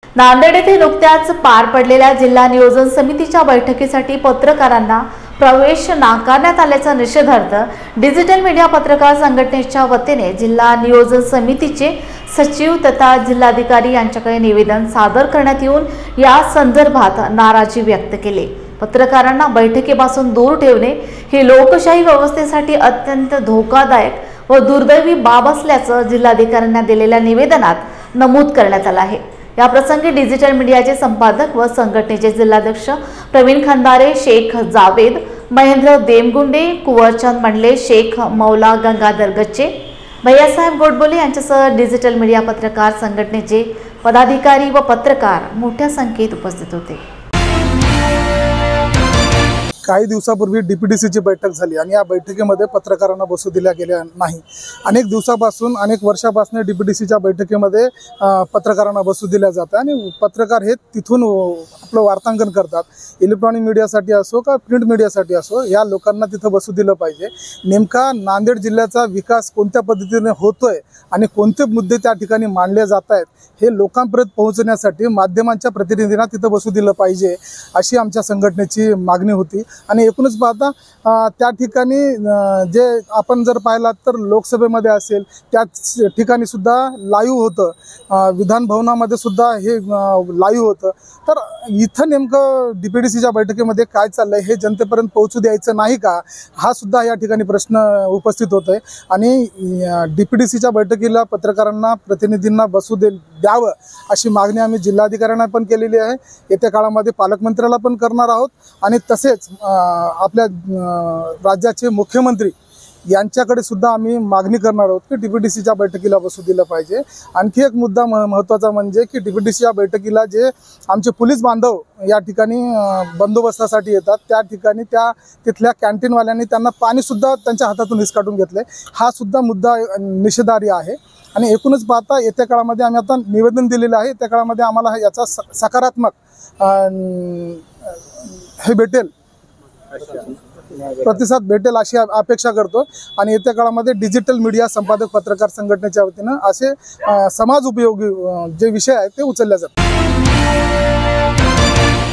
नांदेड येथे नुकत्याच पार पडलेल्या जिल्हा नियोजन समितीच्या बैठकीसाठी पत्रकारांना प्रवेश नाकारण्यात आल्याचा निषेधार्थ डिजिटल मीडिया पत्रकार संघटनेच्या वतीने जिल्हा नियोजन समितीचे सचिव तथा जिल्हाधिकारी यांच्याकडे निवेदन सादर करण्यात येऊन या संदर्भात नाराजी व्यक्त केली। पत्रकारांना बैठकीपासून दूर ठेवणे ही लोकशाही व्यवस्थेसाठी अत्यंत धोकादायक व दुर्दैवी बाब असल्याचं जिल्हाधिकाऱ्यांना दिलेल्या निवेदनात नमूद करण्यात आलं आहे। या प्रसंगी डिजिटल मीडियाचे संपादक व संघटनेचे जिल्हाध्यक्ष प्रवीण खंदारे, शेख जावेद, महेंद्र देमगुंडे, कुंवरचंद मंडले, शेख मौला गंगाधर गच्चे, भैयासाहेब गोडबोले यांच्यासह डिजिटल मीडिया पत्रकार संघटनेचे पदाधिकारी व पत्रकार मोठ्या संख्येत उपस्थित होते। काही दिवसापूर्वी डीपीडीसीची बैठक झाली आणि या बैठकीमध्ये पत्रकारांना बसू दिल्या गेल्या नाही। अनेक दिवसापासून अनेक वर्षापासून डीपीडीसीच्या बैठकीमध्ये पत्रकारांना बसू दिल्या जातं आणि पत्रकार हे तिथून आपलं वार्तांकन करतात। इलेक्ट्रॉनिक मीडियासाठी असो का प्रिंट मीडियासाठी असो, या लोकांना तिथं बसू दिलं पाहिजे। नेमका नांदेड जिल्ह्याचा विकास कोणत्या पद्धतीने होतोय आणि कोणते मुद्दे त्या ठिकाणी मांडले जात आहेत हे लोकांपर्यंत पोहोचण्यासाठी माध्यमांच्या प्रतिनिधींना तिथं बसू दिलं पाहिजे, अशी आमच्या संघटनेची मागणी होती। आणि एकूणच पाहता त्या ठिकाणी जे आपण जर पाहिलात तर लोकसभेमध्ये असेल त्याच ठिकाणी सुद्धा लाईव्ह होतं, विधान भवनामध्ये सुद्धा हे लाईव्ह होतं। तर इथं नेमकं डीपीडीसीच्या बैठकीमध्ये काय चाललंय हे जनतेपर्यंत पोहोचू द्यायचं नाही का, हा सुद्धा या ठिकाणी प्रश्न उपस्थित होतोय। आणि डीपीडीसीच्या बैठकीला पत्रकारांना प्रतिनिधींना बसू द्यावं अशी मागणी आम्ही जिल्हाधिकाऱ्यांना पण केलेली आहे। येत्या काळामध्ये पालकमंत्र्याला पण करणार आहोत आणि तसेच आपल्या राज्याचे मुख्यमंत्री यांच्याकडे सुद्धा आम्ही मागणी करणार आहोत की डीपीडीसीच्या बैठकीला बसू दिलं पाहिजे। आणखी एक मुद्दा महत्त्वाचा म्हणजे की डीपीडीसीच्या बैठकीला जे आमचे पोलीस बांधव या ठिकाणी बंदोबस्तासाठी येतात, त्या ठिकाणी तिथल्या कॅन्टीनवाल्यांनी त्यांना पाणीसुद्धा त्यांच्या हातातून हिसकाटून घेतलं, हा सुद्धा मुद्दा निषेधार्ह आहे। आणि एकूणच पाहता येत्या काळामध्ये आम्ही आता निवेदन दिलेलं आहे, त्या काळामध्ये आम्हाला याचा सकारात्मक हे भेटेल, प्रतिसाद भेटेल अशी अपेक्षा करतो। आणि येत्या काळामध्ये डिजिटल मीडिया संपादक पत्रकार संघटनेच्या वतीनं असे समाज उपयोगी जे विषय आहेत ते उचलले जातात।